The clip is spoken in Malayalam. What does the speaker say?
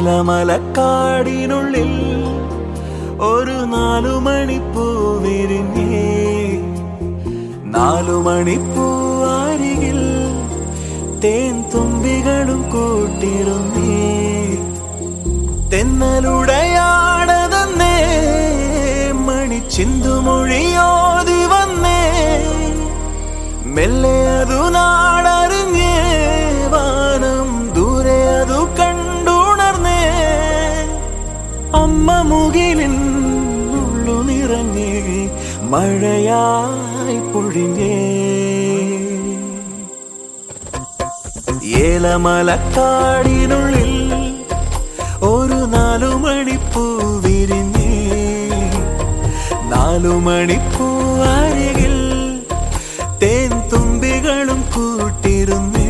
ഏലമലക്കാടിനുള്ളിൽ ഒരു 4 മണിപ്പൂ വിരിഞ്ഞേ. 4 മണിപ്പൂ അരികിൽ തേൻ തുമ്പികളും കൂട്ടിരുന്നേ. തെന്നലുടയാടതന്നേ മണിച്ചിന്തുമൊഴിയോതി വന്നേ. മെല്ലെ അതു നാടറിഞ്ഞേ, വാനം ദൂരെ അതു കണ്ടുണർന്നേ. അമ്മ മുകിലിൻ ഉള്ളു നിറഞ്ഞേ, മഴയായി പൊഴിഞ്ഞേ. ഏലമലക്കാടിനുള്ളിൽ ഒരു 4 മണിപ്പൂ വിരിഞ്ഞേ. 4 മണിപ്പൂ അരികിൽ തേൻ തുമ്പികളും കൂട്ടിരുന്നേ.